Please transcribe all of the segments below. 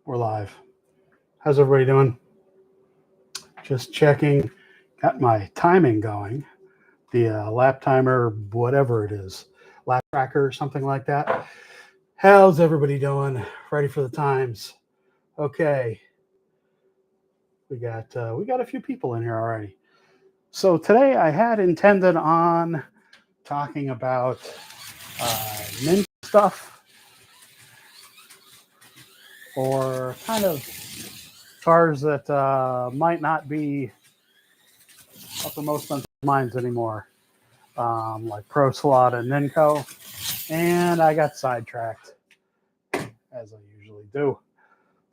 We're live. How's everybody doing? Just checking. Got my timing going. The lap timer, whatever it is, lap tracker or something like that. How's everybody doing? Ready for the times? Okay. We got a few people in here already. So today I had intended on talking about Ninco stuff, or kind of cars that might not be uppermost on minds anymore, like Pro Slot and Ninco. And I got sidetracked, as I usually do,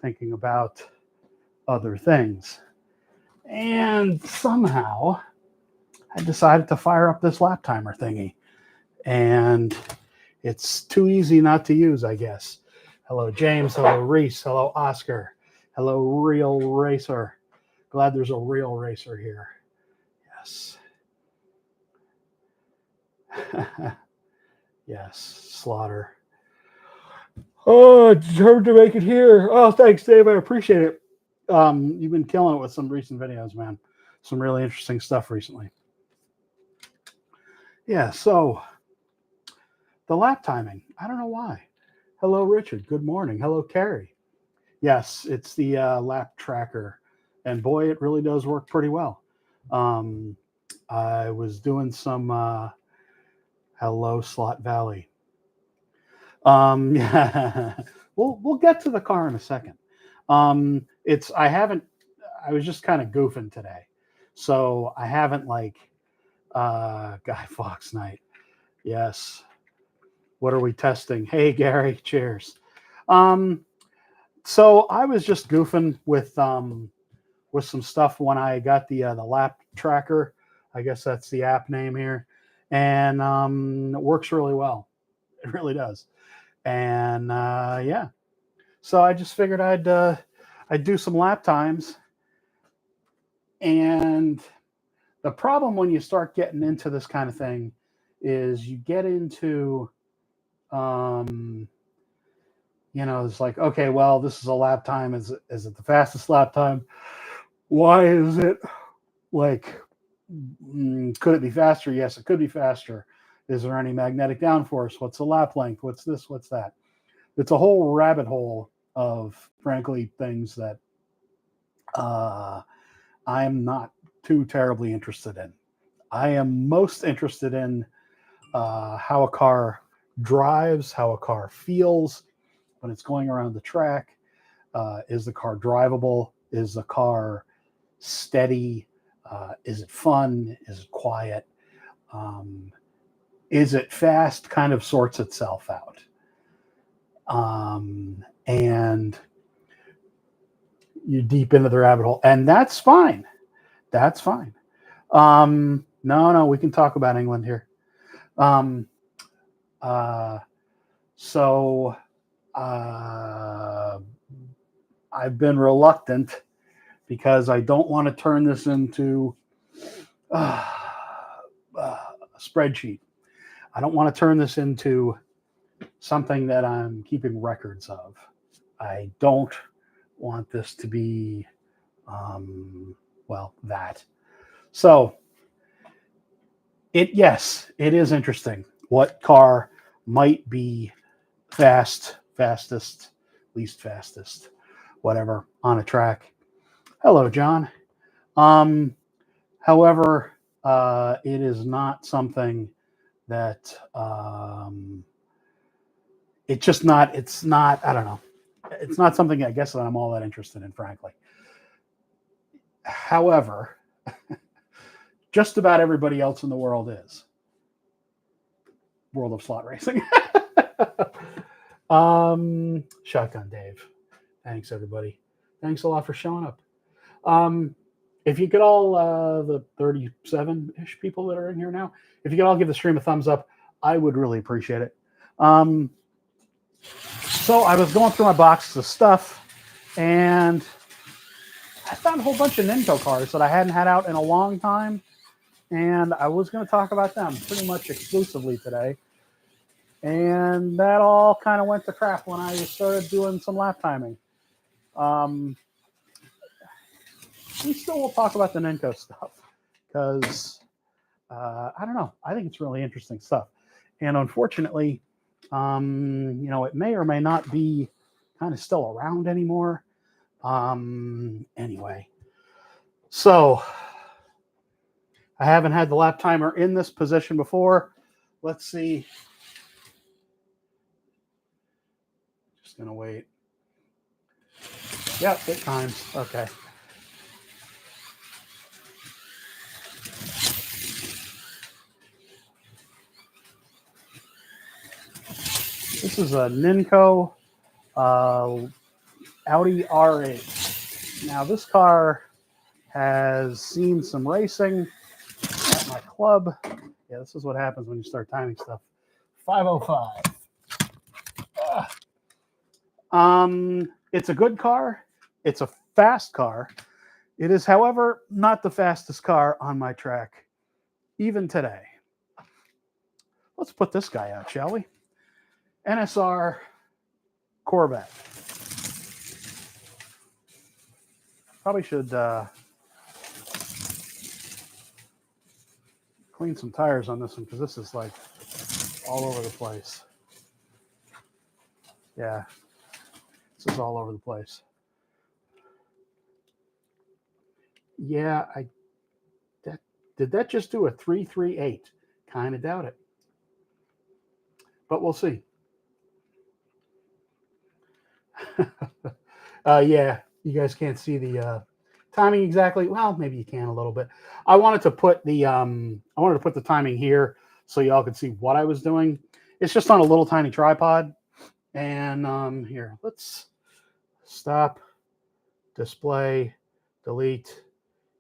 thinking about other things. And somehow I decided to fire up this lap timer thingy. And it's too easy not to use, I guess. Hello, James. Hello, Reese. Hello, Oscar. Hello, Real Racer. Glad there's a real racer here. Yes. Yes, Slaughter. Oh, determined to make it here. Oh, thanks, Dave. I appreciate it. You've been killing it with some recent videos, man. Some really interesting stuff recently. Yeah, so the lap timing. I don't know why. Hello, Richard. Good morning. Hello, Carrie. Yes, it's the lap tracker. And boy, it really does work pretty well. I was doing some hello, Slot Valley. Yeah, we'll get to the car in a second. I was just kind of goofing today. So I haven't Guy Fawkes night. Yes. What are we testing? Hey, Gary, cheers. So I was just goofing with some stuff when I got the lap tracker. I guess that's the app name here. And it works really well. It really does. And yeah. So I just figured I'd do some lap times. And the problem when you start getting into this kind of thing is you get into it's like, okay, well, this is a lap time. Is it the fastest lap time? Why is it could it be faster? Yes, it could be faster. Is there any magnetic downforce? What's the lap length? What's this? What's that? It's a whole rabbit hole of, frankly, things that I'm not too terribly interested in. I am most interested in how a car drives, how a car feels when it's going around the track. Is the car drivable? Is the car steady? Is it fun? Is it quiet? Is it fast? Kind of sorts itself out. And you're deep into the rabbit hole, and that's fine. That's fine. No, we can talk about England here. So I've been reluctant because I don't want to turn this into a spreadsheet. I don't want to turn this into something that I'm keeping records of. I don't want this to be, that. So, yes, it is interesting. What car might be fastest, least fastest, whatever, on a track. Hello, John. However, it is not something that it's not, I don't know. It's not something, I guess, that I'm all that interested in, frankly. However, just about everybody else in the world is. World of slot racing. Shotgun Dave. Thanks, everybody. Thanks a lot for showing up. If you could all, the 37-ish people that are in here now, if you could all give the stream a thumbs up, I would really appreciate it. So I was going through my boxes of stuff, and I found a whole bunch of Ninco cars that I hadn't had out in a long time, and I was going to talk about them pretty much exclusively today. And that all kind of went to crap when I started doing some lap timing. We still will talk about the Ninco stuff because I don't know. I think it's really interesting stuff. And unfortunately, it may or may not be kind of still around anymore. Anyway, so I haven't had the lap timer in this position before. Let's see. Just going to wait. Yep, it times. Okay. This is a Ninco Audi R8. Now, this car has seen some racing at my club. Yeah, this is what happens when you start timing stuff. 505. It's a good car. It's a fast car. It is, however, not the fastest car on my track, even today. Let's put this guy out, shall we? NSR Corvette. Probably should clean some tires on this one because this is like all over the place. Yeah, this is all over the place. Yeah, did that just do a 338? Kind of doubt it, but we'll see. Yeah, you guys can't see the timing exactly. Well, maybe you can a little bit. I wanted to put the timing here so y'all could see what I was doing. It's just on a little tiny tripod. And here, let's stop, display, delete.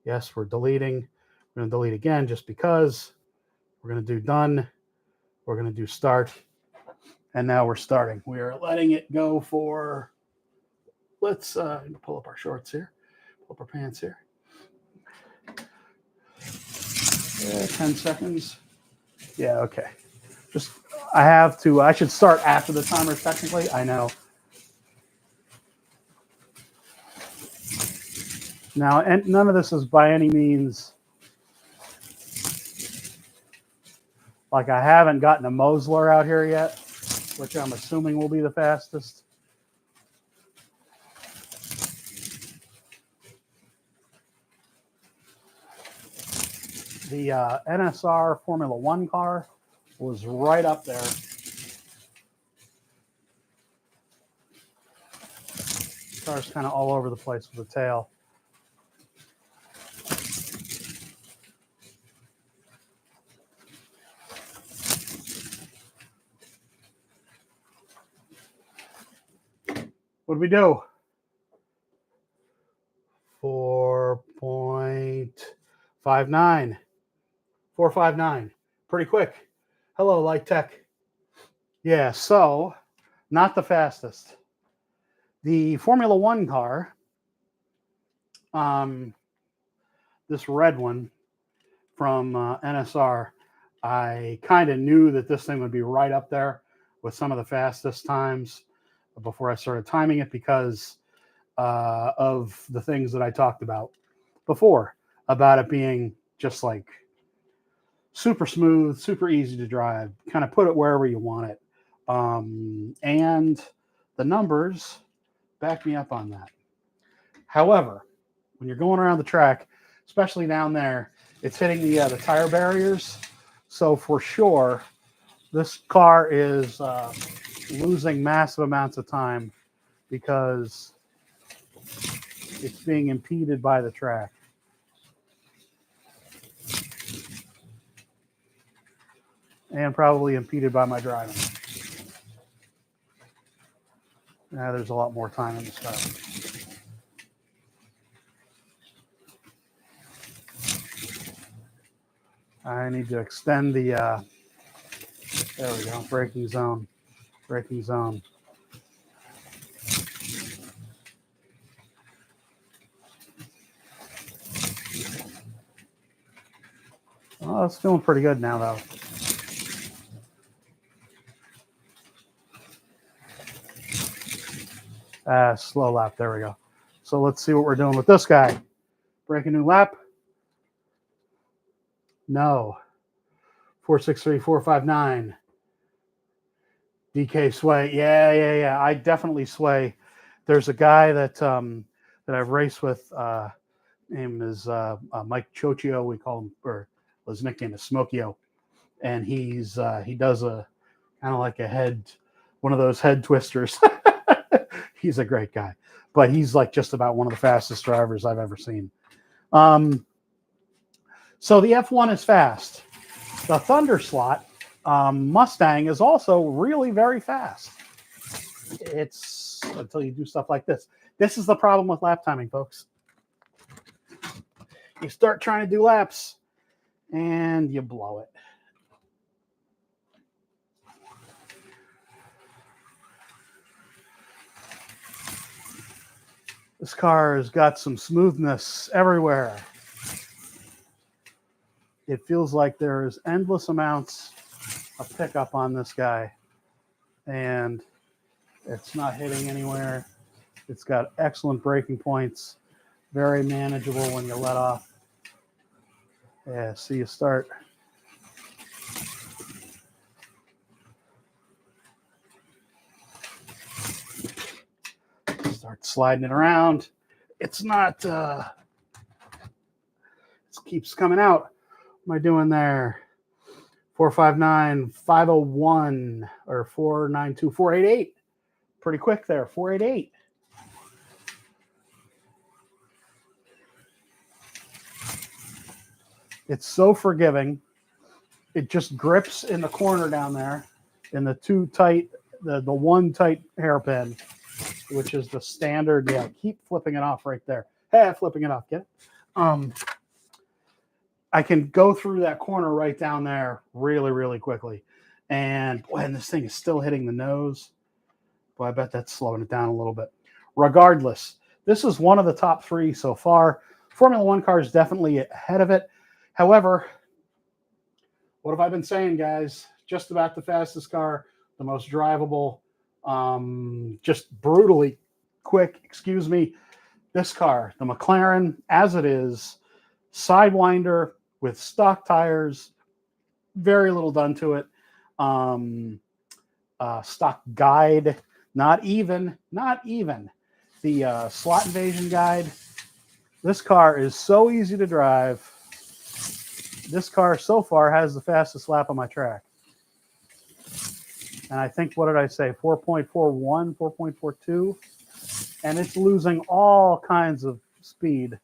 Yes, we're deleting. We're going to delete again just because. We're going to do done. We're going to do start. And now we're starting. We are letting it go for, let's pull up our shorts here. Pull up our pants here. 10 seconds. Yeah, okay. I should start after the timer technically. I know. Now, and none of this is by any means, like I haven't gotten a Mosler out here yet, which I'm assuming will be the fastest. The NSR Formula 1 car was right up there. The car's kind of all over the place with the tail. What did we do? 4.59. 459. Pretty quick. Hello, Light Tech. Yeah, so not the fastest. The Formula 1 car, this red one from NSR, I kind of knew that this thing would be right up there with some of the fastest times before I started timing it because of the things that I talked about before, about it being just like super smooth, super easy to drive, kind of put it wherever you want it. And the numbers back me up on that. However, when you're going around the track, especially down there, it's hitting the tire barriers. So for sure, this car is losing massive amounts of time because it's being impeded by the track. And probably impeded by my driving. Now there's a lot more time in this car. I need to extend the, there we go, braking zone. Braking zone. Oh, it's feeling pretty good now, though. Slow lap. There we go. So let's see what we're doing with this guy. Break a new lap. No. 463, 459. DK sway. Yeah. I definitely sway. There's a guy that that I've raced with. Name is Mike Chochio. We call him, or his nickname is Smokio. And he does a kind of like a head, one of those head twisters. He's a great guy, but he's like just about one of the fastest drivers I've ever seen. So the F1 is fast. The Thunder Slot Mustang is also really very fast. It's until you do stuff like this. This is the problem with lap timing, folks. You start trying to do laps and you blow it. This car has got some smoothness everywhere. It feels like there's endless amounts of pickup on this guy. And it's not hitting anywhere. It's got excellent braking points. Very manageable when you let off. Yeah, see you start. Start sliding it around. It's not, it keeps coming out. What am I doing there? 459, 501, or 492, 488. Pretty quick there, 488. It's so forgiving. It just grips in the corner down there in the too tight, the one tight hairpin, which is the standard. Yeah, keep flipping it off right there. Hey, flipping it off, get it? I can go through that corner right down there really, really quickly. And boy, and this thing is still hitting the nose. Boy, I bet that's slowing it down a little bit. Regardless, this is one of the top three so far. Formula One car is definitely ahead of it. However, what have I been saying, guys? Just about the fastest car, the most drivable, just brutally quick, excuse me. This car, the McLaren, as it is, Sidewinder with stock tires, very little done to it. Stock guide, not even. The slot invasion guide. This car is so easy to drive. This car so far has the fastest lap on my track. And I think, what did I say? 4.41, 4.42. And it's losing all kinds of speed.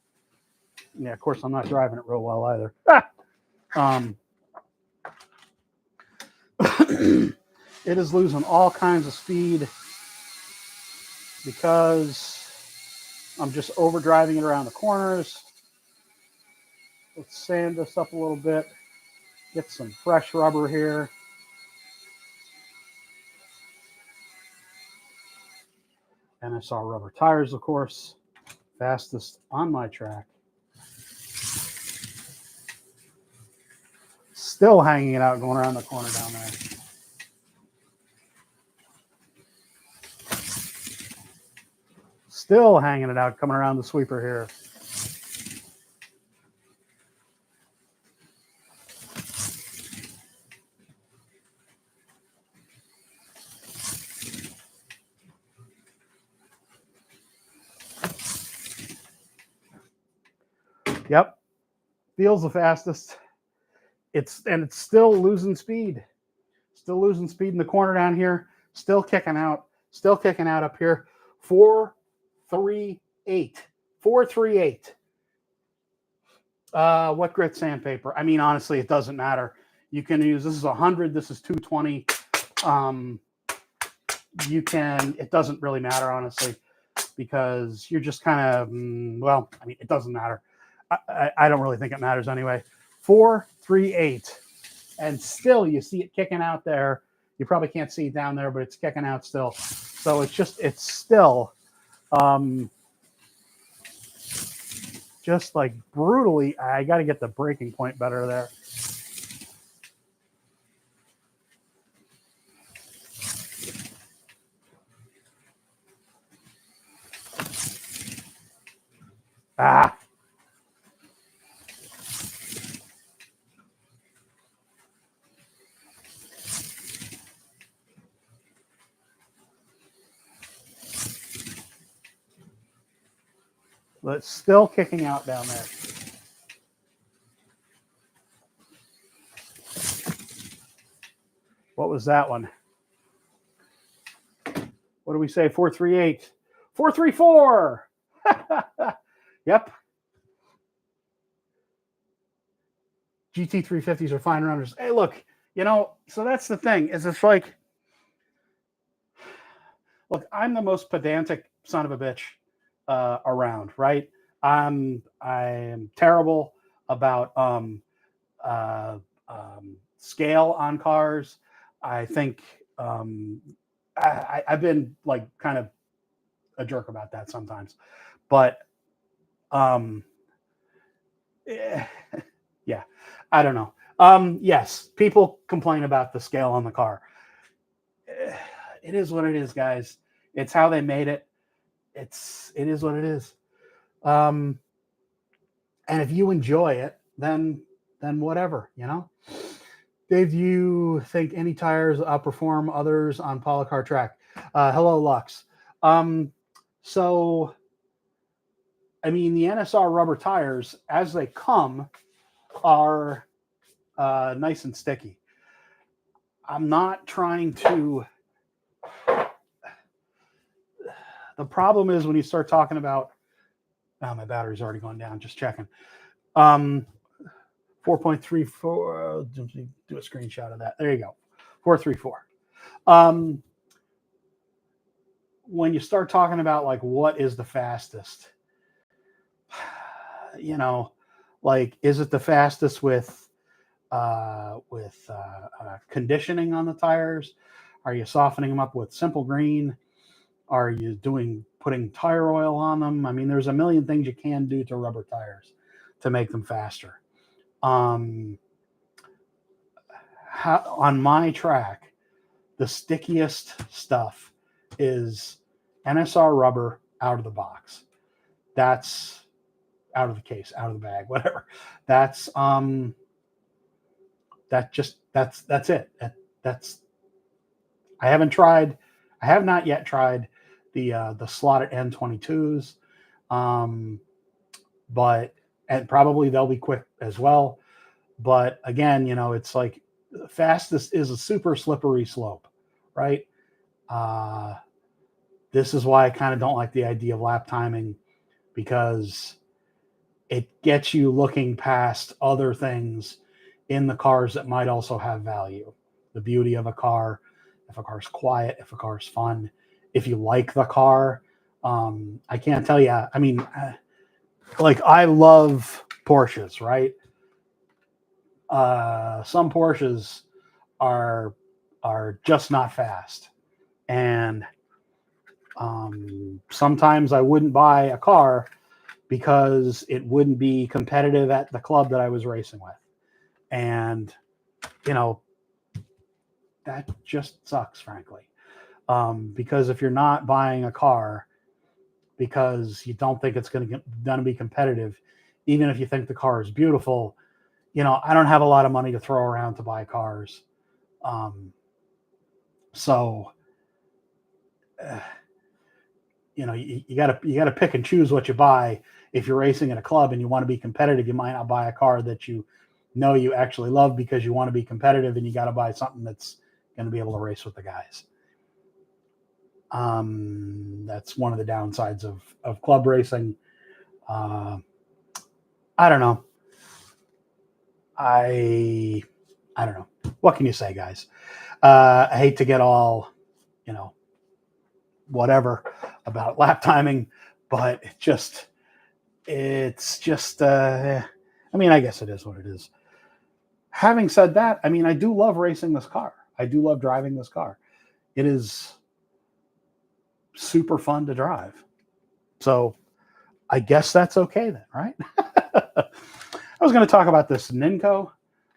Yeah, of course, I'm not driving it real well either. It is losing all kinds of speed because I'm just overdriving it around the corners. Let's sand this up a little bit. Get some fresh rubber here. NSR rubber tires, of course. Fastest on my track. Still hanging it out, going around the corner down there. Still hanging it out, coming around the sweeper here. Yep, feels the fastest. It's still losing speed. Still losing speed in the corner down here. Still kicking out. Still kicking out up here. 438. 438. What grit sandpaper? I mean, honestly, it doesn't matter. You can use, this is 100, this is 220. It doesn't really matter, honestly, because you're just kind of, well, I mean, it doesn't matter. I don't really think it matters anyway. 438. And still, you see it kicking out there. You probably can't see it down there, but it's kicking out still. So it's still just like brutally. I got to get the braking point better there. Ah. But it's still kicking out down there. What was that one? What do we say? 438. 434. Yep. GT350s are fine runners. Hey, look, you know, so that's the thing, is it's like, look, I'm the most pedantic son of a bitch around, right? I am terrible about scale on cars. I think I've been like kind of a jerk about that sometimes, but yeah, I don't know. Yes, people complain about the scale on the car. It is what it is, guys. It's how they made it. It is what it is. And if you enjoy it, then whatever, you know. Dave, do you think any tires outperform others on Polycar track? Hello, Lux. So, I mean, the NSR rubber tires, as they come, are nice and sticky. I'm not trying to. The problem is when you start talking about. Oh, my battery's already gone down. Just checking. 4.34. Do a screenshot of that. There you go. 434. When you start talking about like what is the fastest, you know, like is it the fastest with conditioning on the tires? Are you softening them up with simple green? Are you putting tire oil on them? I mean, there's a million things you can do to rubber tires to make them faster. On my track, the stickiest stuff is NSR rubber out of the box. That's out of the case, out of the bag, whatever. That's that's it. That's I have not yet tried the slotted N22s, but and probably they'll be quick as well. But again, you know, it's like fastest is a super slippery slope, right? This is why I kind of don't like the idea of lap timing, because it gets you looking past other things in the cars that might also have value. The beauty of a car, if a car's quiet, if a car's fun, if you like the car. I can't tell you. I mean, like I love Porsches, right? Some Porsches are just not fast, and sometimes I wouldn't buy a car because it wouldn't be competitive at the club that I was racing with, and you know that just sucks, frankly. Because if you're not buying a car because you don't think it's going to be competitive, even if you think the car is beautiful, you know, I don't have a lot of money to throw around to buy cars. So, you know, you gotta pick and choose what you buy. If you're racing in a club and you want to be competitive, you might not buy a car that you know you actually love because you want to be competitive, and you got to buy something that's going to be able to race with the guys. That's one of the downsides of club racing. I don't know. I don't know. What can you say, guys? I hate to get all, you know, whatever about lap timing, but it's just I mean, I guess it is what it is. Having said that, I mean, I do love racing this car. I do love driving this car. It is super fun to drive. So I guess that's okay then, right? I was going to talk about this Ninco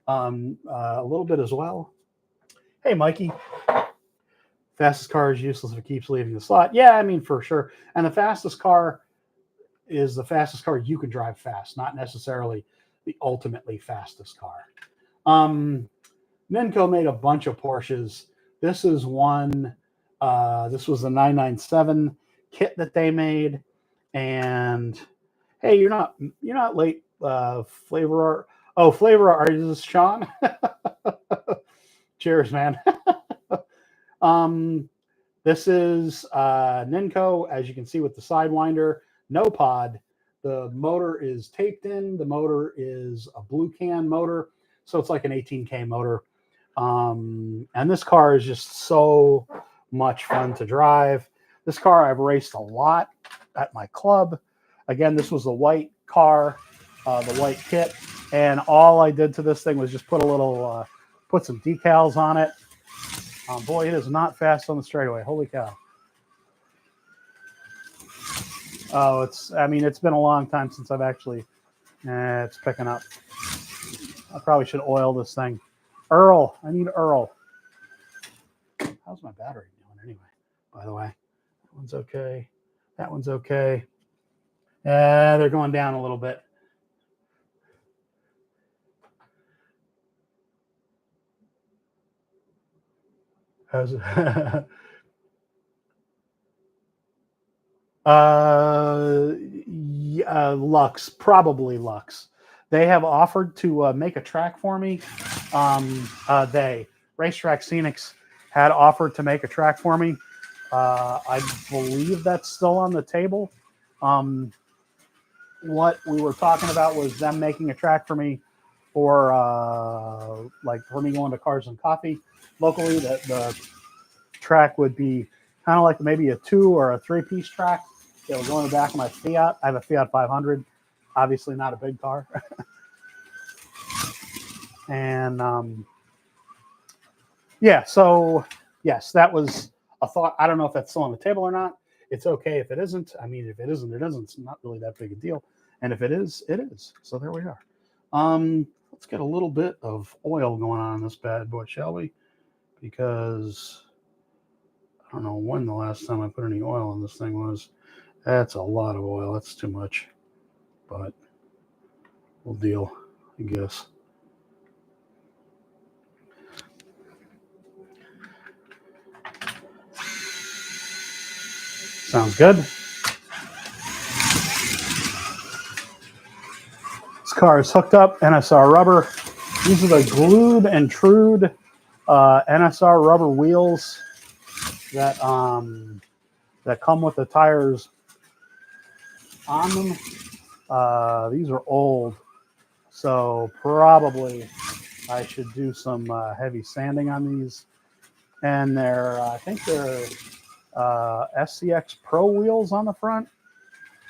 a little bit as well. Hey, Mikey. Fastest car is useless if it keeps leaving the slot. Yeah, I mean, for sure. And the fastest car, is the fastest car you can drive fast, not necessarily the ultimately fastest car. Ninco made a bunch of Porsches. This is one. This was the 997 kit that they made. And hey, you're not late. Flavor artist Sean. Cheers, man. This is Ninco, as you can see with the Sidewinder, no pod. The motor is taped in. The motor is a blue can motor, so it's like an 18K motor. And this car is just so much fun to drive. This car I've raced a lot at my club. Again, this was the white car, the white kit, and all I did to this thing was just put a little, put some decals on it. Boy, it is not fast on the straightaway. Holy cow. Oh, it's been a long time since I've actually, it's picking up. I probably should oil this thing. Earl, I need Earl. How's my battery doing anyway, by the way? That one's okay. That one's okay. They're going down a little bit. How's it? Lux, probably Lux. They have offered to make a track for me. Racetrack Scenics had offered to make a track for me. I believe that's still on the table. What we were talking about was them making a track for me for for me going to Cars and Coffee locally. That the track would be kind of like maybe a 2 or a 3-piece track. It will go in the back of my Fiat. I have a Fiat 500, obviously not a big car. And yeah, so yes, that was a thought. I don't know if that's still on the table or not. It's okay if it isn't. I mean, if it isn't, it isn't. It's not really that big a deal. And if it is, it is. So there we are. Let's get a little bit of oil going on this bad boy, shall we? Because I don't know when the last time I put any oil on this thing was. That's a lot of oil. That's too much. But we'll deal, I guess. Sounds good. This car is hooked up, NSR rubber. These are the glued and trued NSR rubber wheels that that come with the tires on them. These are old, so probably I should do some heavy sanding on these. And they're, I think they're SCX Pro wheels on the front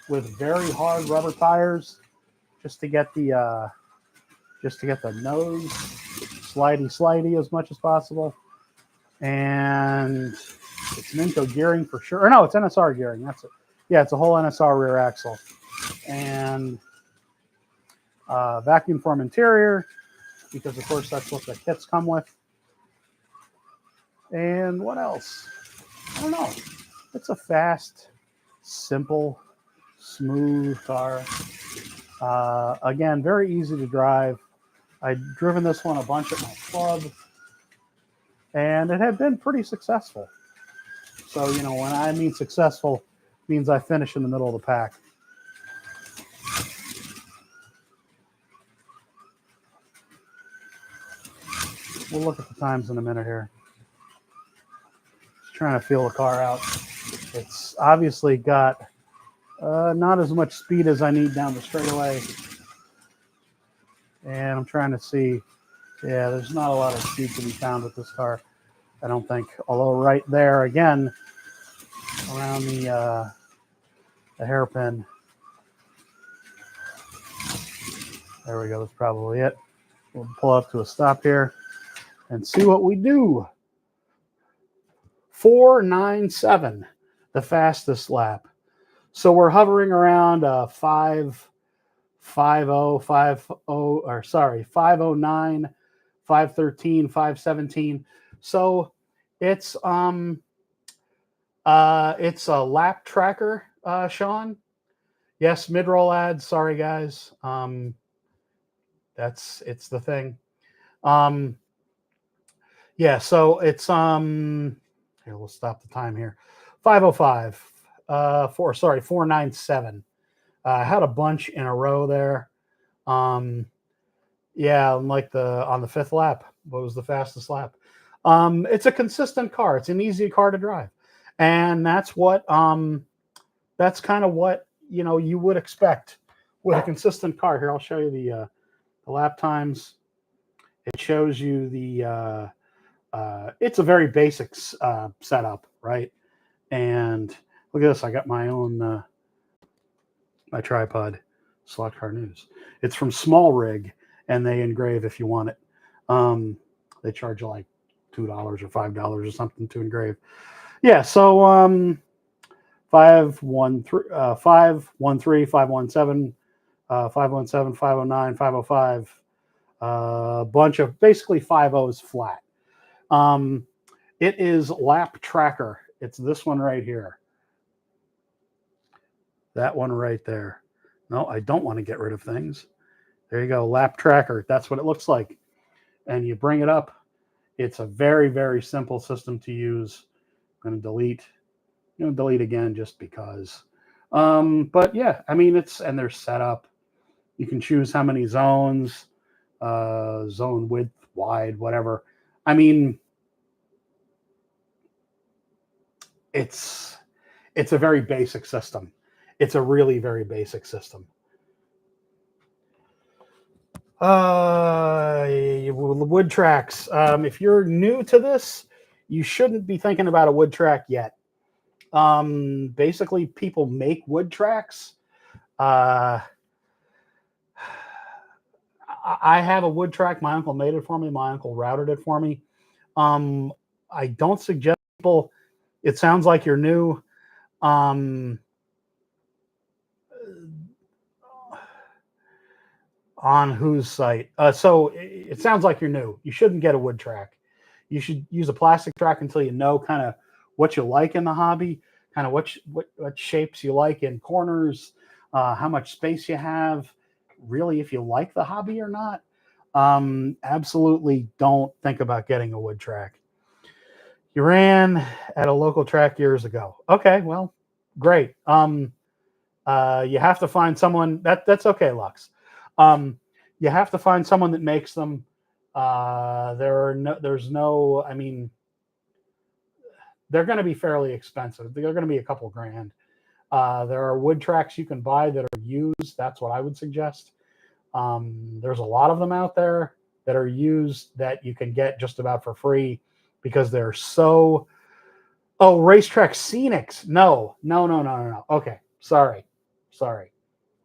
with very hard rubber tires, just to get the nose slidey as much as possible. And it's Ninco gearing for sure. Or no, it's NSR gearing. That's it. Yeah, it's a whole NSR rear axle. And vacuum form interior, because of course that's what the kits come with. And what else? I don't know. It's a fast, simple, smooth car. Again, very easy to drive. I'd driven this one a bunch at my club, and it had been pretty successful. So, you know, when I mean successful, it means I finish in the middle of the pack. We'll look at the times in a minute here. Just trying to feel the car out. It's obviously got not as much speed as I need down the straightaway. And I'm trying to see, yeah, there's not a lot of speed to be found with this car, I don't think. Although right there, again, around the hairpin. There we go, that's probably it. We'll pull up to a stop here and see what we do. 497, the fastest lap. So we're hovering around 509, 513, 517. So it's a lap tracker, Sean. Yes, mid-roll ads. Sorry, guys. It's the thing. Yeah, so it's here, we'll stop the time here. 505. 497. I had a bunch in a row there. Yeah, like on the fifth lap. What was the fastest lap? It's a consistent car. It's an easy car to drive. And that's that's kind of what you would expect with a consistent car. Here, I'll show you the lap times. It shows you the it's a very basic setup, right? And look at this. I got my own my tripod, Slot Car News. It's from Small Rig, and they engrave if you want it. They charge you like $2 or $5 or something to engrave. Yeah, so 513, 513, 517, 517, 509, 505. A bunch of basically 5.0s flat. It is Lap Tracker. It's this one right here. That one right there. No, I don't want to get rid of things. There you go, Lap Tracker. That's what it looks like. And you bring it up. It's a very, very simple system to use. I'm going to delete. I'm going to delete again just because. But yeah, I mean, and they're set up. You can choose how many zones, zone width, wide, whatever. I mean, it's a very basic system. It's a really very basic system. Wood tracks. If you're new to this, you shouldn't be thinking about a wood track yet. Basically, people make wood tracks. I have a wood track. My uncle made it for me. My uncle routed it for me. I don't suggest people. It sounds like you're new. On whose site? So it sounds like you're new. You shouldn't get a wood track. You should use a plastic track until you know kind of what you like in the hobby, kind of what shapes you like in corners, how much space you have, really if you like the hobby or not. Absolutely don't think about getting a wood track. You ran at a local track years ago. Okay, well, great. You have to find someone that's okay, Lux. You have to find someone that makes them. There's no. I mean, they're going to be fairly expensive. They're going to be a couple grand. There are wood tracks you can buy that are used. That's what I would suggest. There's a lot of them out there that are used that you can get just about for free because they're so. Oh, Racetrack Scenics. No. Okay, sorry.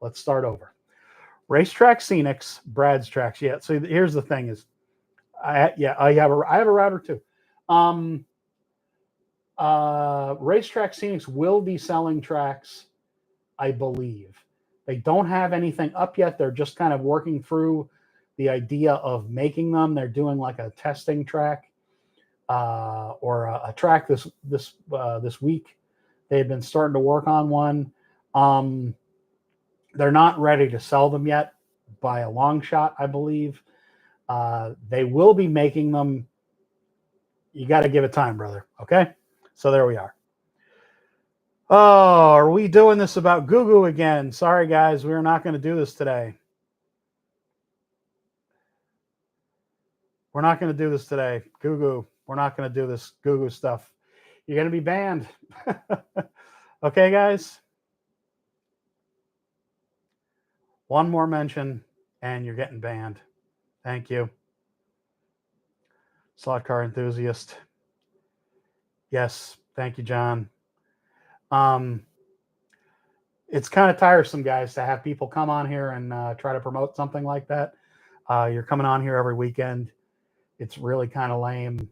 Let's start over. Racetrack Scenics, Brad's tracks. Yeah. So here's the thing: is I have a router too. Racetrack Scenics will be selling tracks, I believe. They don't have anything up yet. They're just kind of working through the idea of making them. They're doing like a testing track or a track this week. They've been starting to work on one. They're not ready to sell them yet by a long shot, I believe. They will be making them. You got to give it time, brother. Okay? So there we are. Oh, are we doing this about Goo again? Sorry, guys. We're not going to do this today. We're not going to do this today. Goo. We're not going to do this Goo stuff. You're going to be banned. Okay, guys? One more mention, and you're getting banned. Thank you. Slot car enthusiast. Yes, thank you, John. It's kind of tiresome, guys, to have people come on here and try to promote something like that. You're coming on here every weekend. It's really kind of lame.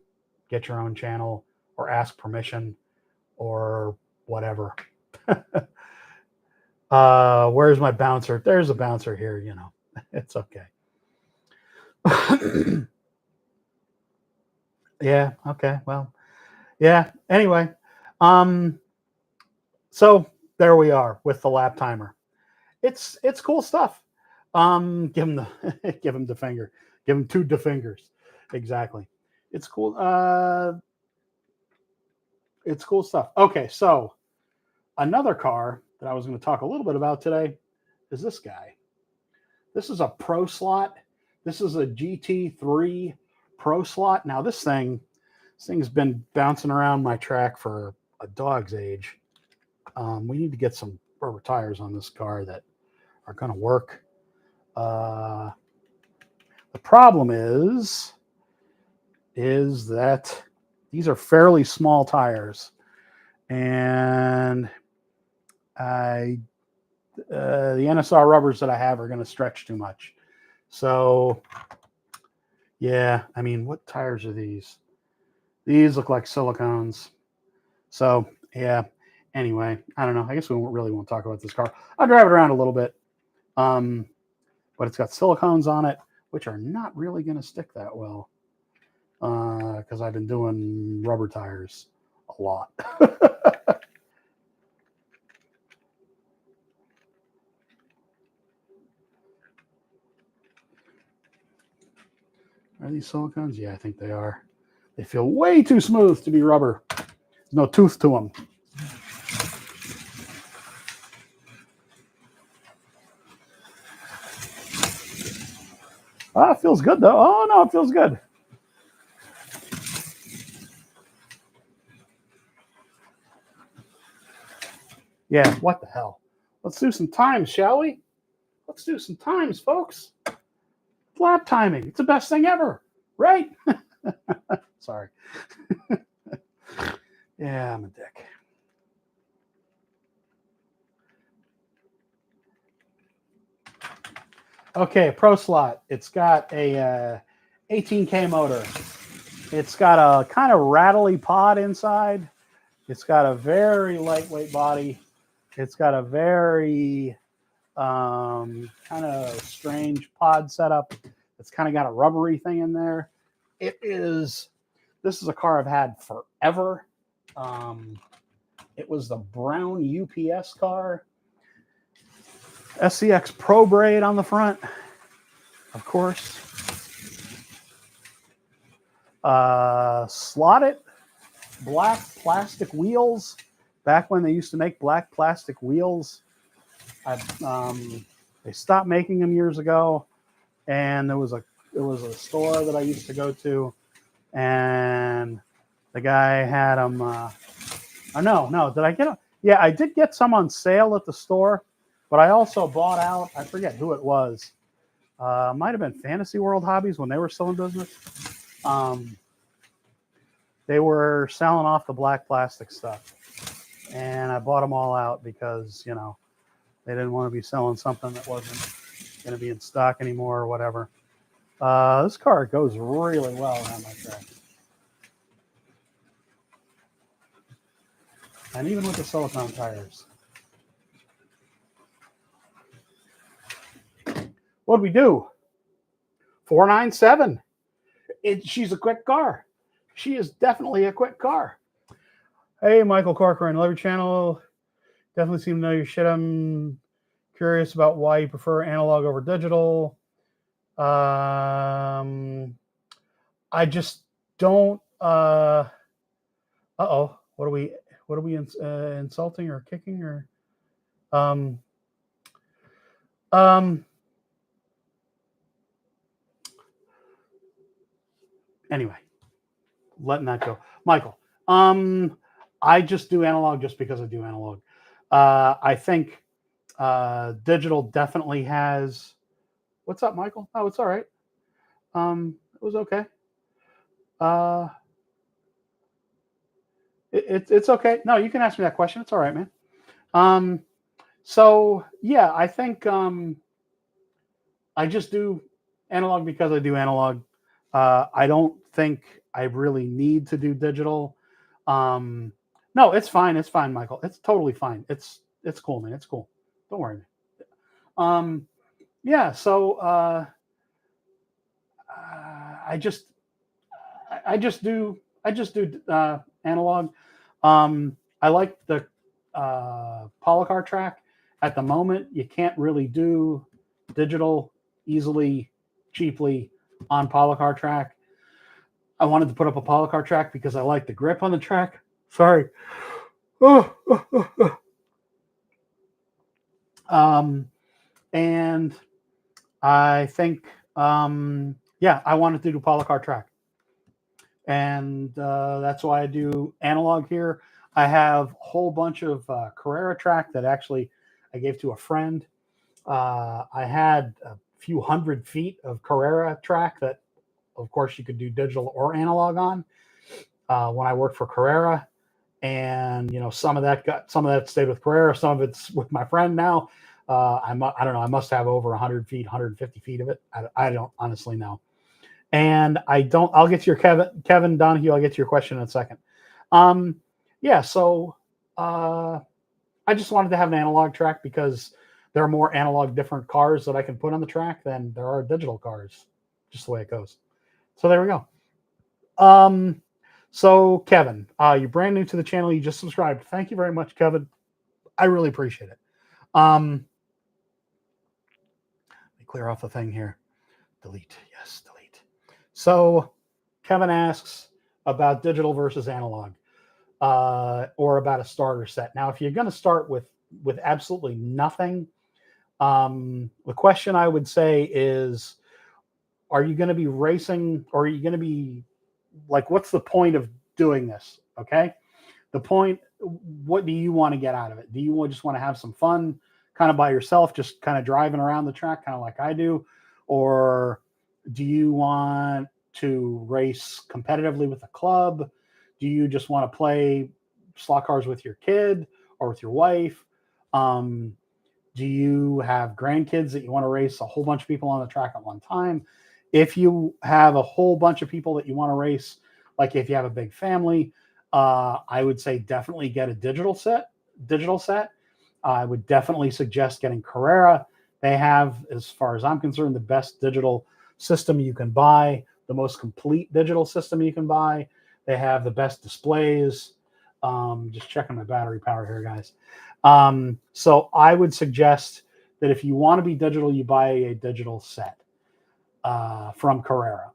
Get your own channel or ask permission or whatever. Where's my bouncer? There's a bouncer here, It's okay. Yeah, okay. Well, yeah. Anyway, so there we are with the lap timer. it's cool stuff. Give him the give him the finger. Give him 2 fingers. Exactly. It's cool. It's cool stuff. Okay, so another car that I was going to talk a little bit about today is this guy. This is a Pro Slot. This is a GT3 Pro Slot. Now this thing's been bouncing around my track for a dog's age. We need to get some rubber tires on this car that are going to work. The problem is that these are fairly small tires, and the NSR rubbers that I have are going to stretch too much. So, yeah, I mean, what tires are these? These look like silicones. So, yeah. Anyway, I don't know. I guess we really won't talk about this car. I'll drive it around a little bit. But it's got silicones on it, which are not really going to stick that well. Because I've been doing rubber tires a lot. Are these silicones? Yeah, I think they are. They feel way too smooth to be rubber. There's no tooth to them. Ah, it feels good though. Oh no, it feels good. Yeah, what the hell? Let's do some times, shall we? Let's do some times, folks. Lap timing. It's the best thing ever, right? Sorry. Yeah, I'm a dick. Okay, Pro Slot. It's got a 18K motor. It's got a kind of rattly pod inside. It's got a very lightweight body. It's got a very kind of strange pod setup. It's kind of got a rubbery thing in there. This is a car I've had forever. It was the brown UPS car. SCX Pro Braid on the front, of course. Slotted black plastic wheels. Back when they used to make black plastic wheels, they stopped making them years ago. And there was a store that I used to go to, and the guy had them. Did I get them? Yeah, I did get some on sale at the store, but I also bought out. I forget who it was. Might have been Fantasy World Hobbies when they were still in business. They were selling off the black plastic stuff, and I bought them all out because they didn't want to be selling something that wasn't going to be in stock anymore or whatever. This car goes really well on my track. And even with the silicone tires. What do we do? 497. She's a quick car. She is definitely a quick car. Hey, Michael Corcoran, love your channel. Definitely seem to know your shit. I'm curious about why you prefer analog over digital. I just don't. Uh-oh. What are we insulting or kicking or? Anyway, letting that go. Michael, I just do analog just because I do analog. I think digital definitely has. What's up, Michael? Oh, it's all right. It was okay. It's okay. No, you can ask me that question. It's all right, man. So yeah, I think I just do analog because I do analog. I don't think I really need to do digital. No, it's fine. It's fine, Michael. It's totally fine. It's cool, man. It's cool. Don't worry. Yeah. So I just do analog. I like the Polycar track, at the moment, you can't really do digital easily, cheaply on polycar track. I wanted to put up a polycar track because I like the grip on the track. Sorry. And I think, yeah, I wanted to do polycar track. And that's why I do analog here. I have a whole bunch of Carrera track that actually I gave to a friend. I had a few 100 feet of Carrera track that, of course, you could do digital or analog on when I worked for Carrera. And some of that stayed with Carrera, some of it's with my friend now. I don't know. I must have over 100 feet, 150 feet of it. I don't honestly know. And I'll get to your Kevin Donahue. I'll get to your question in a second. Yeah. So I just wanted to have an analog track because there are more analog different cars that I can put on the track than there are digital cars. Just the way it goes. So there we go. So Kevin, you're brand new to the channel. You just subscribed. Thank you very much, Kevin. I really appreciate it. Let me clear off the thing here. Delete. Yes, delete. So Kevin asks about digital versus analog, or about a starter set. Now, if you're going to start with absolutely nothing, the question I would say is, are you going to be racing, or are you going to be like, what's the point of doing this? Okay. The point, what do you want to get out of it? Do you just want to have some fun kind of by yourself, just kind of driving around the track, kind of like I do? Or do you want to race competitively with a club? Do you just want to play slot cars with your kid or with your wife? Do you have grandkids that you want to race a whole bunch of people on the track at one time? If you have a whole bunch of people that you want to race, like if you have a big family, I would say definitely get a digital set. I would definitely suggest getting Carrera. They have, as far as I'm concerned, the best digital system you can buy, the most complete digital system you can buy. They have the best displays. Just checking my battery power here, guys. So I would suggest that if you want to be digital, you buy a digital set from Carrera.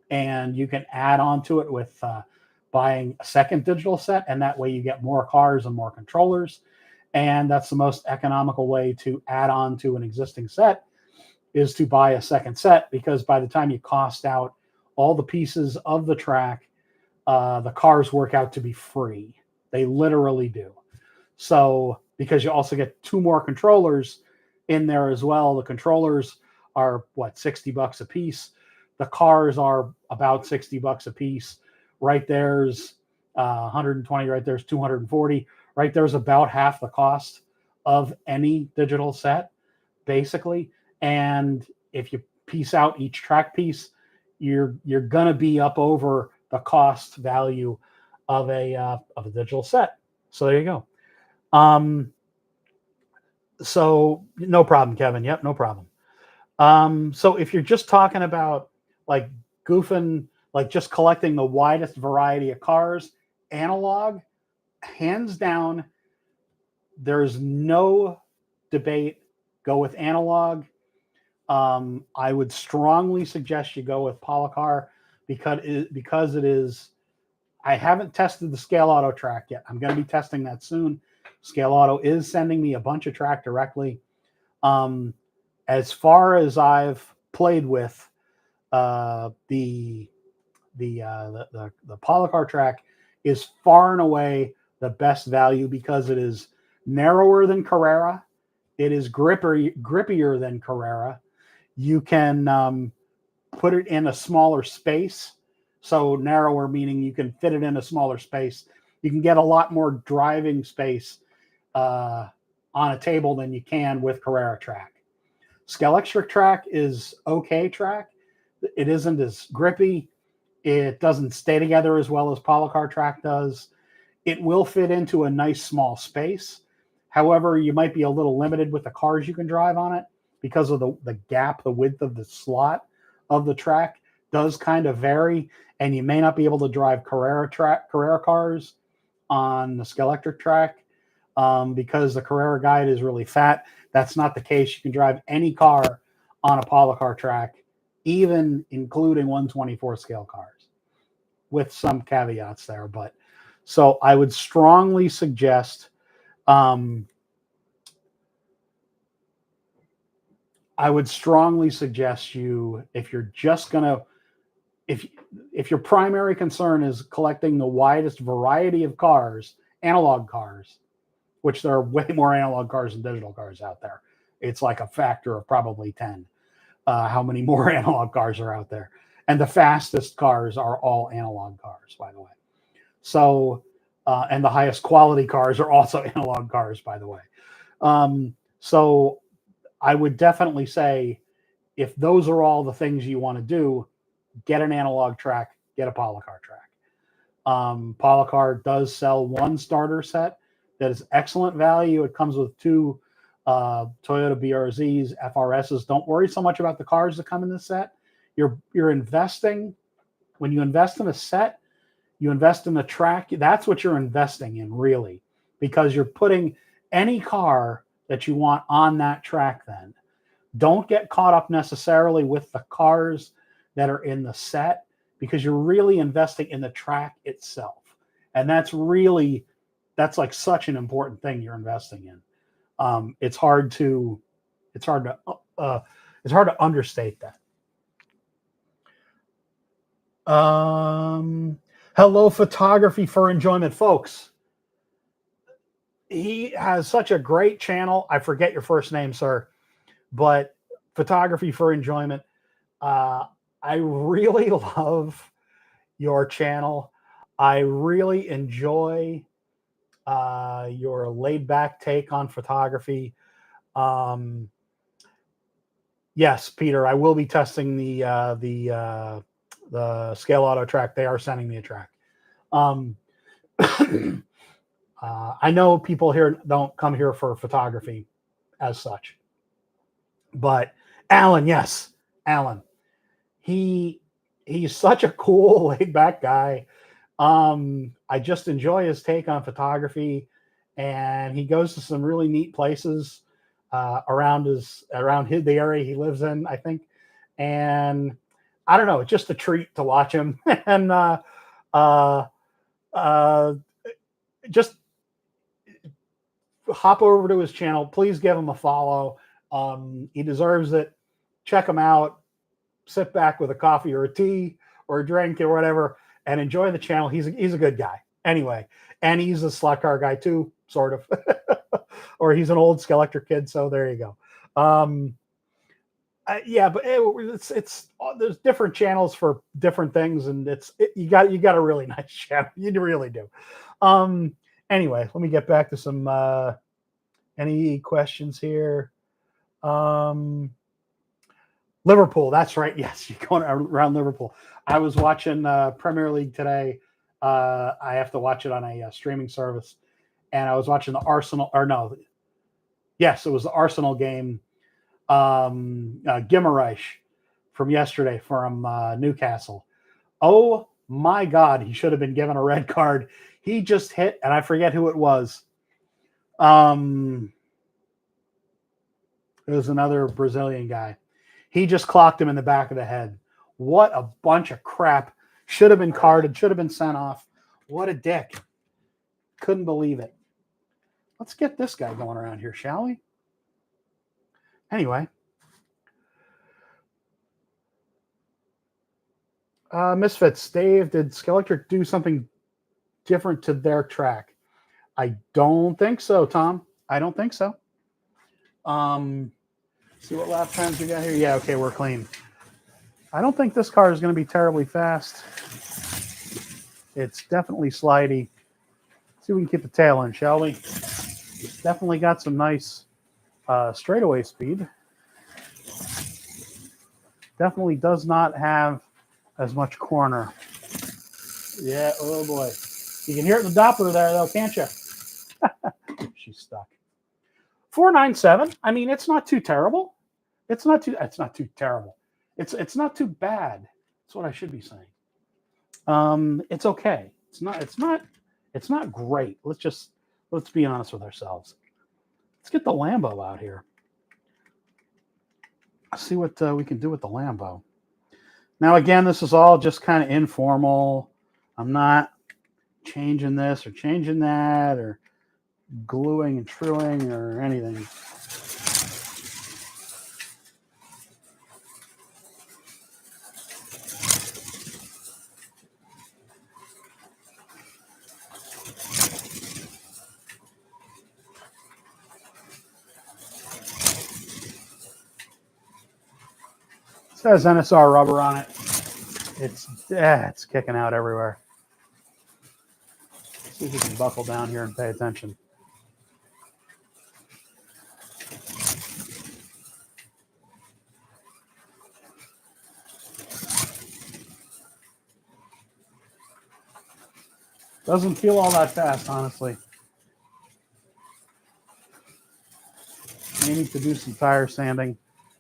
And you can add on to it with buying a second digital set, and that way you get more cars and more controllers. And that's the most economical way to add on to an existing set, is to buy a second set, because by the time you cost out all the pieces of the track, the cars work out to be free. They literally do. So because you also get 2 more controllers in there as well. The controllers are what, $60 a piece. The cars are about $60 a piece. Right there's 120. Right there's 240. Right there's about half the cost of any digital set, basically. And if you piece out each track piece, you're gonna be up over the cost value of a digital set. So there you go. So no problem, Kevin. Yep, no problem. So if you're just talking about like goofing, like just collecting the widest variety of cars, analog, hands down, there's no debate. Go with analog. I would strongly suggest you go with polycar because it is. I haven't tested the Scale Auto track yet. I'm going to be testing that soon. Scale Auto is sending me a bunch of track directly. As far as I've played with the polycar track, is far and away the best value because it is narrower than Carrera. It is grippier than Carrera. You can put it in a smaller space. So narrower meaning you can fit it in a smaller space. You can get a lot more driving space on a table than you can with Carrera track. Scalextric track is okay track. It isn't as grippy. It doesn't stay together as well as polycar track does. It will fit into a nice small space. However, you might be a little limited with the cars you can drive on it because of the gap, the width of the slot of the track does kind of vary, and you may not be able to drive Carrera cars on the Scalextric track. because the Carrera guide is really fat. That's not the case. You can drive any car on a polycar track, even including 124 scale cars, with some caveats there. But so I would strongly suggest you, if you're just gonna, if your primary concern is collecting the widest variety of cars, analog cars, which there are way more analog cars than digital cars out there. It's like a factor of probably 10. How many more analog cars are out there? And the fastest cars are all analog cars, by the way. So, and the highest quality cars are also analog cars, by the way. So I would definitely say, if those are all the things you want to do, get an analog track, get a polycar track. Polycar does sell one starter set that is excellent value. It comes with two Toyota BRZs, FRSs. Don't worry so much about the cars that come in this set. You're investing, when you invest in a set, you invest in the track. That's what you're investing in, really, because you're putting any car that you want on that track. Then don't get caught up necessarily with the cars that are in the set, because you're really investing in the track itself. And that's like such an important thing you're investing in. It's hard to understate that. Hello, Photography for Enjoyment, folks. He has such a great channel. I forget your first name, sir, but Photography for Enjoyment. I really love your channel. I really enjoy your laid-back take on photography. Yes, Peter, I will be testing the Scale Auto track. They are sending me a track. I know people here don't come here for photography as such, but Alan, yes, Alan, he's such a cool, laid-back guy. I just enjoy his take on photography, and he goes to some really neat places around the area he lives in, I think. And I don't know, it's just a treat to watch him. And just hop over to his channel. Please give him a follow. He deserves it. Check him out. Sit back with a coffee or a tea or a drink or whatever and enjoy the channel. He's a good guy anyway. And he's a slot car guy too, sort of. Or he's an old Skeletor kid. So there you go. Yeah, but it's there's different channels for different things, and you got a really nice channel. You really do. Anyway, let me get back to some any questions here. Liverpool, that's right. Yes, you're going around Liverpool. I was watching Premier League today. I have to watch it on a streaming service, and I was watching the Arsenal. Or no, yes, it was the Arsenal game. Guimaraes from yesterday from Newcastle. Oh my God, he should have been given a red card. He just hit, and I forget who it was. It was another Brazilian guy. He just clocked him in the back of the head. What a bunch of crap. Should have been carded, should have been sent off. What a dick. Couldn't believe it. Let's get this guy going around here, shall we? Anyway. Misfits, Dave, did Skeletor do something different to their track? I don't think so, Tom. I don't think so. See what lap times we got here. Yeah, okay, we're clean. I don't think this car is going to be terribly fast. It's definitely slidey. Let's see if we can keep the tail in, shall we? It's definitely got some nice straightaway speed. Definitely does not have as much corner. Yeah, oh boy. You can hear it in the Doppler there, though, can't you? She's stuck. 497. I mean, it's not too terrible. It's not too terrible. It's not too bad. That's what I should be saying. It's okay. It's not great. Let's just let's be honest with ourselves. Let's get the Lambo out here. See what we can do with the Lambo. Now, again, this is all just kind of informal. I'm not changing this or changing that or gluing and truing or anything. It says NSR rubber on it. It's kicking out everywhere. Let's see if we can buckle down here and pay attention. Doesn't feel all that fast, honestly. May need to do some tire sanding.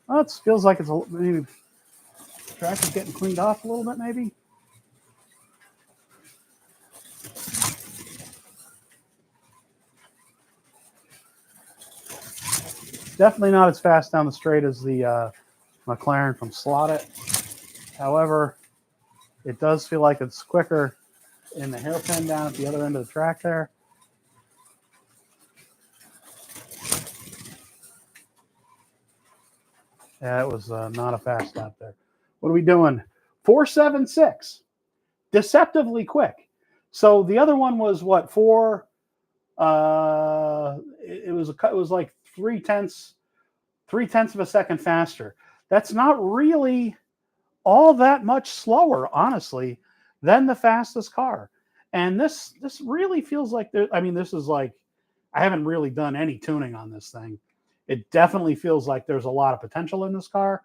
Oh, it feels like it's maybe the track is getting cleaned off a little bit, maybe. Definitely not as fast down the straight as the McLaren from Slot It. However, it does feel like it's quicker in the hairpin down at the other end of the track there. Yeah, it was not a fast lap there. What are we doing? 4.76. Deceptively quick. So the other one was what? It was like 3/10 of a second faster. That's not really all that much slower, honestly, than the fastest car. And this really feels like this is like I haven't really done any tuning on this thing. It definitely feels like there's a lot of potential in this car.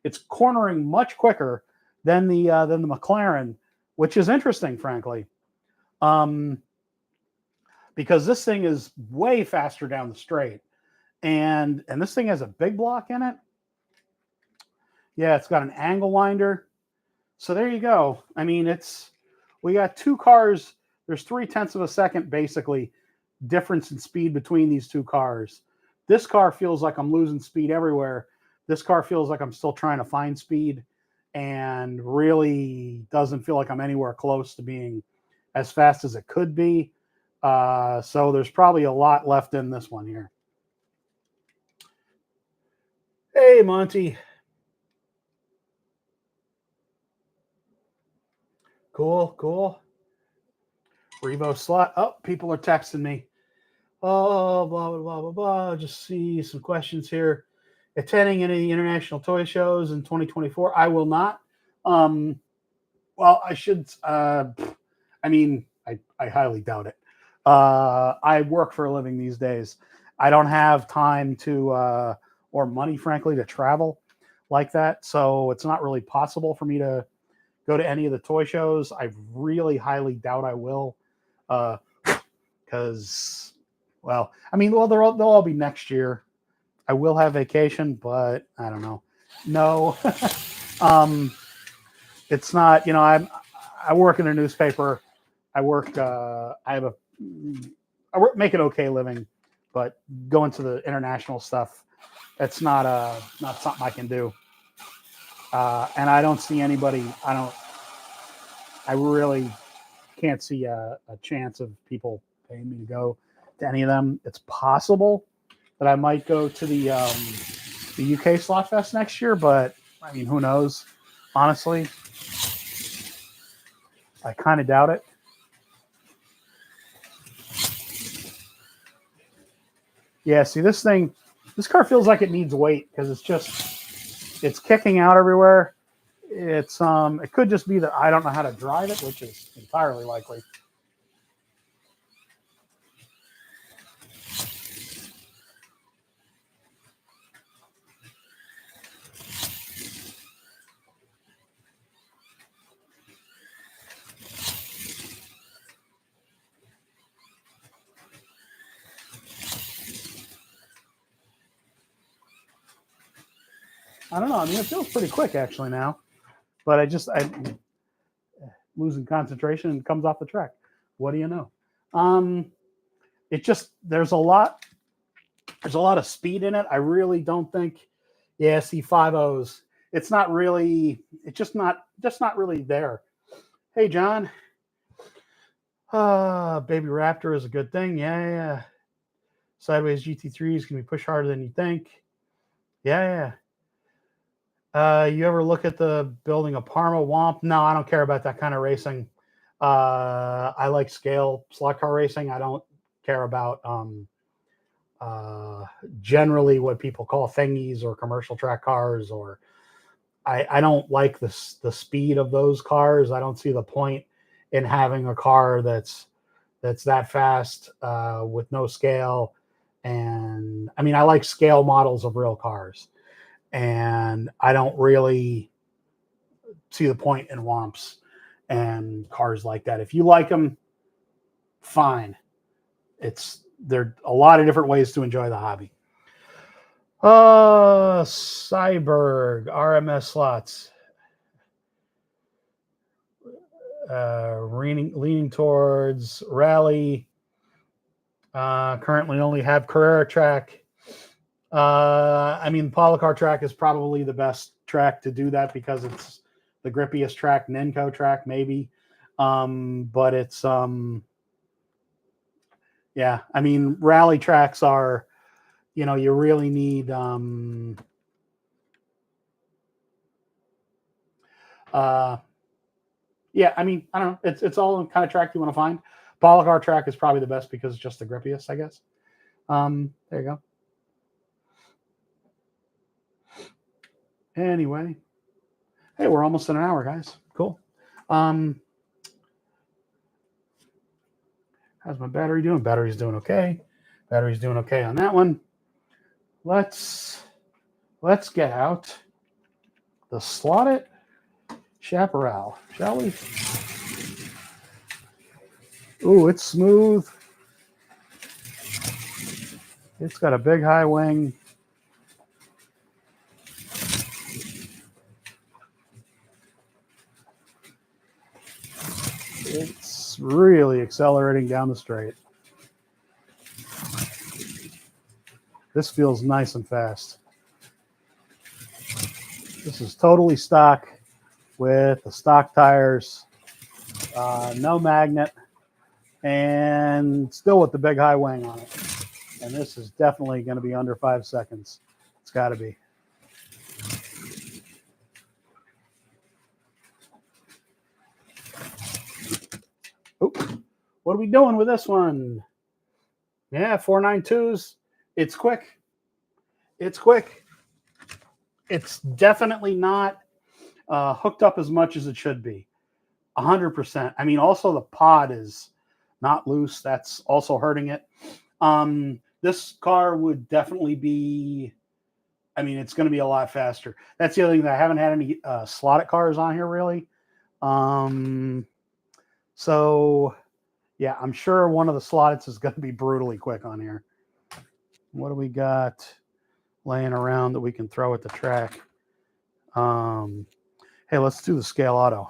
It's cornering much quicker than the McLaren, which is interesting, frankly, because this thing is way faster down the straight, and this thing has a big block in it. Yeah, it's got an angle winder. So there you go. I mean, we got two cars. There's 0.3 of a second, basically, difference in speed between these two cars. This car feels like I'm losing speed everywhere. This car feels like I'm still trying to find speed and really doesn't feel like I'm anywhere close to being as fast as it could be. So there's probably a lot left in this one here. Hey, Monty. Cool. Revo slot. Oh, people are texting me. Oh, blah, blah, blah, blah, blah. Just see some questions here. Attending any international toy shows in 2024? I will not. Well, I should. I highly doubt it. I work for a living these days. I don't have time to, or money, frankly, to travel like that. So it's not really possible for me to go to any of the toy shows. I really highly doubt I will, because, they'll all be next year. I will have vacation, but I don't know. No, it's not. I work in a newspaper. I make an okay living, but going to the international stuff, that's not something I can do. And I don't see anybody. I really can't see a chance of people paying me to go to any of them. It's possible that I might go to the UK Slot Fest next year, but I mean, who knows? Honestly, I kind of doubt it. Yeah, see, this car feels like it needs weight because it's kicking out everywhere. It could just be that I don't know how to drive it, which is entirely likely. I don't know. I mean, it feels pretty quick actually now, but I losing concentration and comes off the track. What do you know? it just there's a lot of speed in it. I really don't think, yeah, C50s. It's not really. It's just not really there. Hey, John. Baby Raptor is a good thing. Yeah. Sideways GT3s can be pushed harder than you think. Yeah. You ever look at the building a Parma Womp? No, I don't care about that kind of racing. I like scale slot car racing. I don't care about generally what people call thingies or commercial track cars, or I don't like the speed of those cars. I don't see the point in having a car that's that fast with no scale. And I mean, I like scale models of real cars, and I don't really see the point in Womps and cars like that. If you like them, fine. There are a lot of different ways to enjoy the hobby. Cyberg, RMS slots. Leaning towards rally. Currently only have Carrera track. I mean, Polycar track is probably the best track to do that because it's the grippiest track. Ninco track, maybe. But it's, yeah, I mean, rally tracks are, you really need, yeah, I mean, I don't know. It's all the kind of track you want to find. Polycar track is probably the best because it's just the grippiest, I guess. There you go. Anyway, hey, we're almost at an hour, guys. Cool. How's my battery doing? Battery's doing okay. Battery's doing okay on that one. Let's get out the slotted chaparral, shall we? Ooh, it's smooth. It's got a big high wing. It's really accelerating down the straight. This feels nice and fast. This is totally stock with the stock tires, no magnet, and still with the big high wing on it. And this is definitely going to be under 5 seconds. It's got to be. Oop. What are we doing with this one? Yeah, 492s. It's quick. It's quick. It's definitely not hooked up as much as it should be. 100%. I mean, also the pod is not loose. That's also hurting it. This car would definitely be, I mean, it's going to be a lot faster. That's the other thing, that I haven't had any slotted cars on here, really. So, yeah, I'm sure one of the slotteds is going to be brutally quick on here. What do we got laying around that we can throw at the track? Hey, let's do the Scale Auto.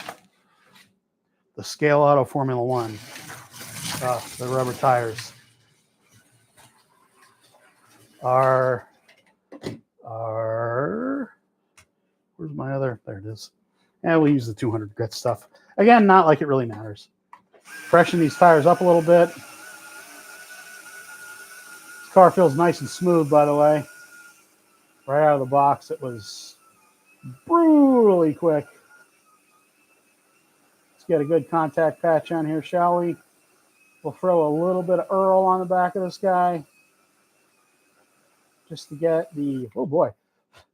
The Scale Auto Formula 1. The rubber tires are where's my other? There it is. Yeah, we'll use the 200 grit stuff. Again, not like it really matters. Freshen these tires up a little bit. This car feels nice and smooth, by the way. Right out of the box, it was brutally quick. Let's get a good contact patch on here, shall we? We'll throw a little bit of Earl on the back of this guy just to get the, oh boy,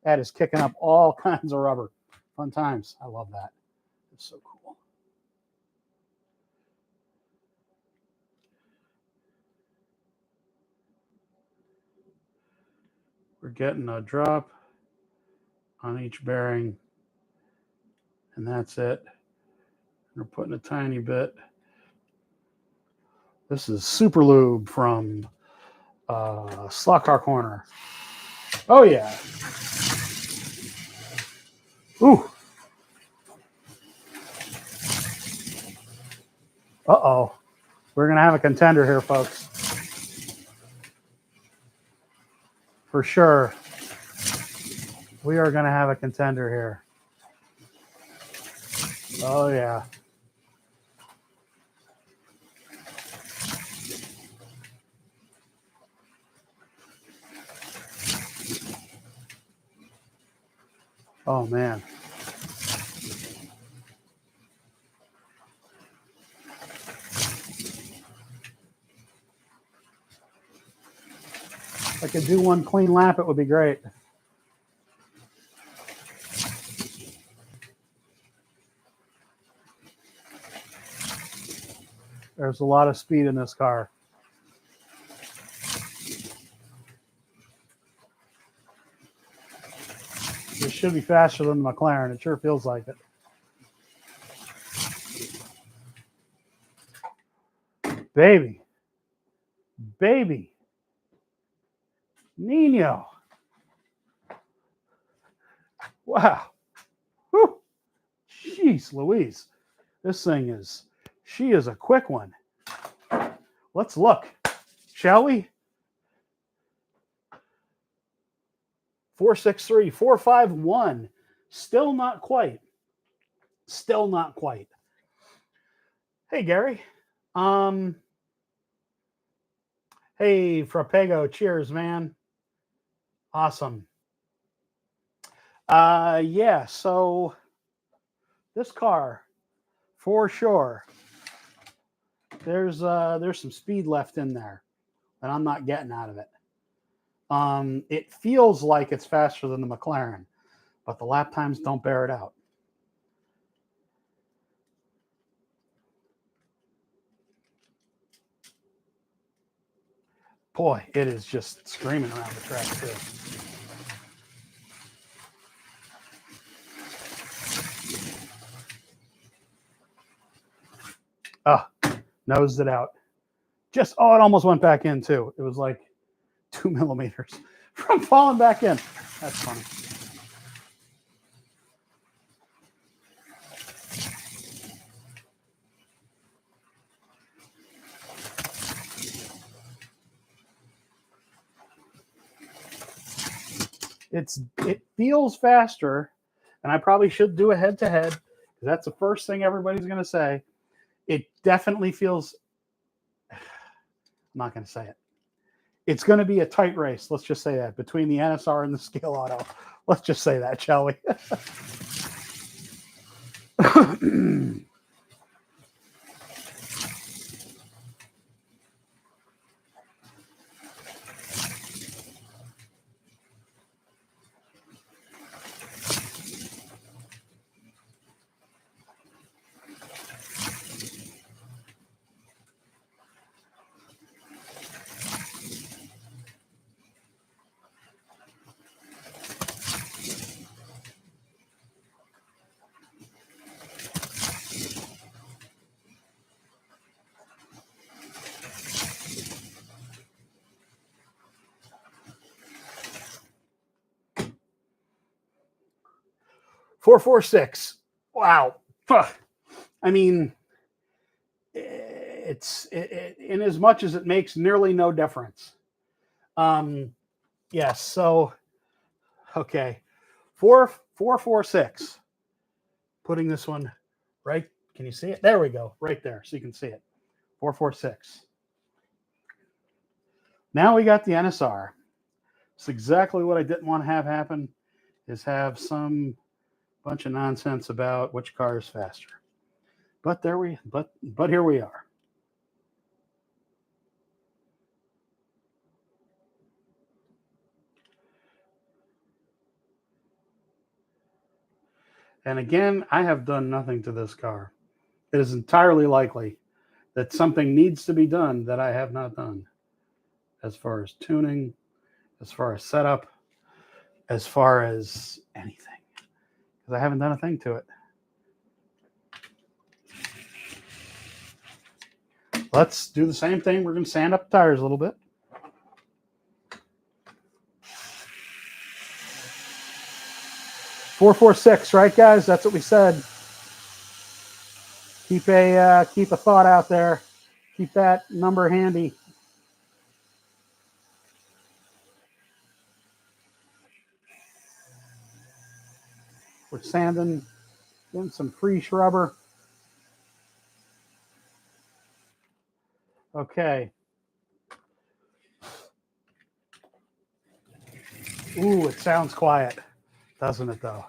that is kicking up all kinds of rubber. Fun times. I love that. It's so cool. We're getting a drop on each bearing, and that's it. We're putting a tiny bit. This is Super Lube from Slot Car Corner. Oh, yeah. Ooh. Uh-oh. We're going to have a contender here, folks. for sure, we are going to have a contender here. Oh, yeah. Oh, man. If I could do one clean lap, it would be great. There's a lot of speed in this car. It should be faster than the McLaren. It sure feels like it. Baby. Baby. Nino. Wow. Whew. Jeez Louise. This thing is, she is a quick one. Let's look, shall we? 463, 451. Still not quite. Still not quite. Hey, Gary. Hey, Frappego. Cheers, man. Awesome. Yeah, so this car, for sure, there's some speed left in there that I'm not getting out of it. It feels like it's faster than the McLaren, but the lap times don't bear it out. Boy, it is just screaming around the track too. Nosed it out. Just, it almost went back in too. It was like 2 millimeters from falling back in. That's funny. It feels faster, and I probably should do a head-to-head, because that's the first thing everybody's going to say. It definitely feels, I'm not going to say it. It's going to be a tight race. Let's just say that, between the NSR and the Scale Auto. Let's just say that, shall we? 446. Wow. I mean, it's in as much as it makes nearly no difference. Yes. So, okay, 446. Putting this one right. Can you see it? There we go. Right there, so you can see it. 446. Now we got the NSR. It's exactly what I didn't want to have happen. Is have some bunch of nonsense about which car is faster. But here we are. And again, I have done nothing to this car. It is entirely likely that something needs to be done that I have not done, as far as tuning, as far as setup, as far as anything, because I haven't done a thing to it. Let's do the same thing. We're going to sand up the tires a little bit. .446, right, guys? That's what we said. Keep a thought out there. Keep that number handy. We're sanding, getting some crease rubber. Okay. Ooh, it sounds quiet, doesn't it, though?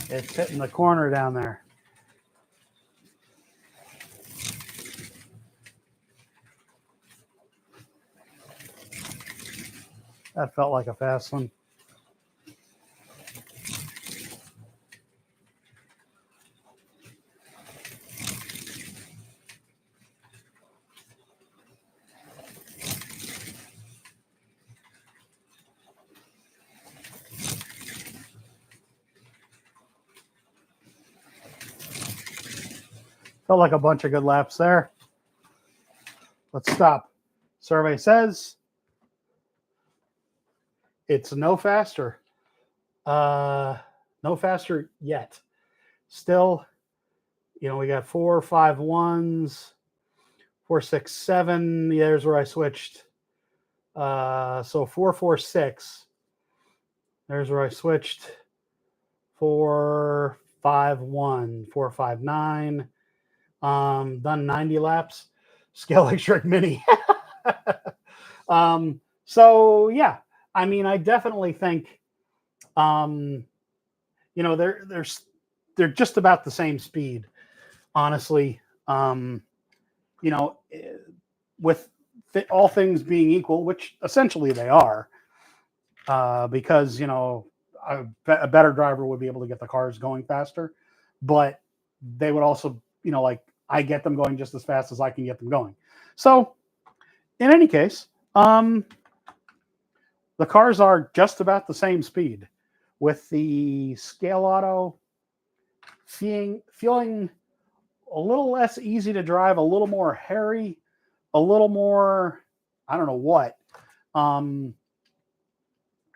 It's hitting the corner down there. That felt like a fast one. Felt like a bunch of good laps there. Let's stop. Survey says it's no faster. No faster yet. Still, you know, we got 4, 5 1s, 4, 6, 7. There's where I switched. So 4, 4, 6. There's where I switched. 4, 5, 1, 4, 5, 9. Done 90 laps. Scale Electric Mini. So yeah, I mean, I definitely think, you know, they're just about the same speed, honestly. You know, with all things being equal, which essentially they are, because, you know, a better driver would be able to get the cars going faster, but they would also, you know, like I get them going just as fast as I can get them going. So in any case, the cars are just about the same speed, with the Scale Auto feeling a little less easy to drive, a little more hairy, a little more, I don't know what.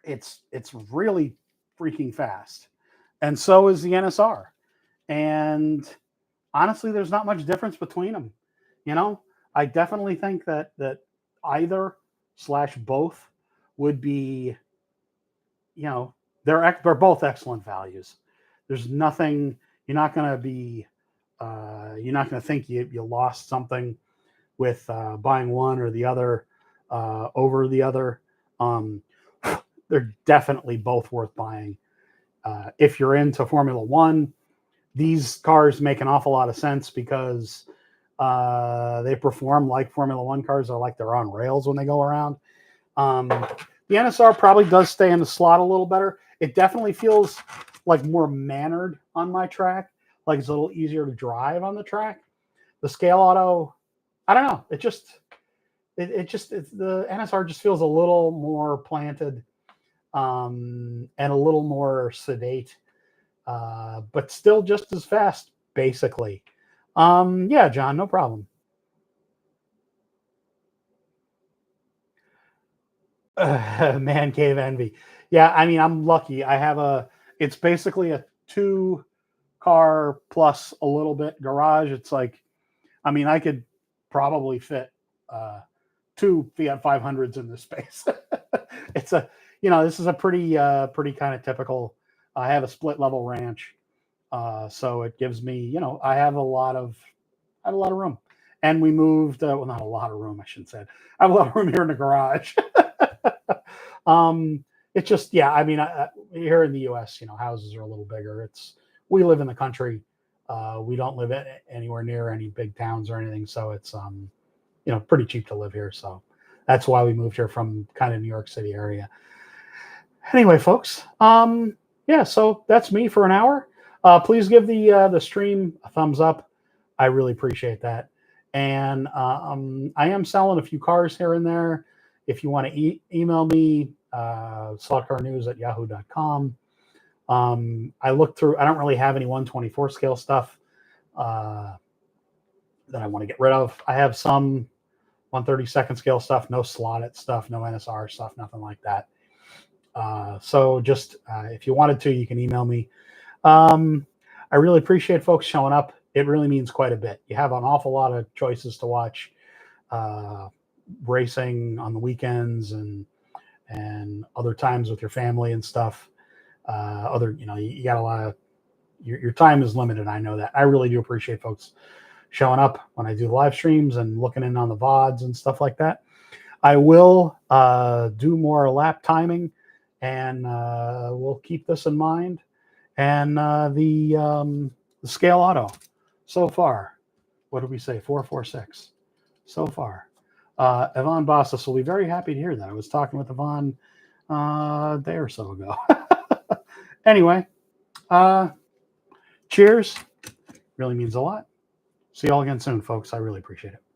It's really freaking fast. And so is the NSR. And honestly, there's not much difference between them. You know, I definitely think that either / both would be, you know, they're both excellent values. There's nothing, you're not going to be, you're not going to think you lost something with buying one or the other over the other. They're definitely both worth buying. If you're into Formula One, these cars make an awful lot of sense because they perform like Formula One cars. Are like they're on rails when they go around. The NSR probably does stay in the slot a little better. It definitely feels like more mannered on my track. Like it's a little easier to drive on the track. The Scale Auto, I don't know. It's the NSR just feels a little more planted, and a little more sedate, but still just as fast, basically. Yeah, John, no problem. Man cave envy. Yeah, I mean, I'm lucky. It's basically a 2-car plus a little bit garage. It's like, I mean, I could probably fit 2 Fiat 500s in this space. It's a, you know, this is a pretty kind of typical. I have a split level ranch, so it gives me, you know, I have a lot of room. And we moved, well, not a lot of room, I shouldn't say. I have a lot of room here in the garage. It's just, yeah, I mean, here in the U.S., you know, houses are a little bigger. We live in the country. We don't live anywhere near any big towns or anything. So it's, you know, pretty cheap to live here. So that's why we moved here from kind of New York City area. Anyway, folks, yeah, so that's me for an hour. Please give the stream a thumbs up. I really appreciate that. And I am selling a few cars here and there. If you want to email me, slotcarnews@yahoo.com. I looked through, I don't really have any 124 scale stuff that I want to get rid of. I have some 1/32 scale stuff, no slotted stuff, no NSR stuff, nothing like that. So just if you wanted to, you can email me. I really appreciate folks showing up. It really means quite a bit. You have an awful lot of choices to watch racing on the weekends and other times with your family and stuff. You got a lot of your time is limited. I know that. I really do appreciate folks showing up when I do live streams and looking in on the VODs and stuff like that. I will do more lap timing, and we'll keep this in mind. And the scale auto so far, what did we say? 446 so far. Yvonne Bastos will be very happy to hear that. I was talking with Yvonne a day or so ago. Anyway, cheers. Really means a lot. See you all again soon, folks. I really appreciate it.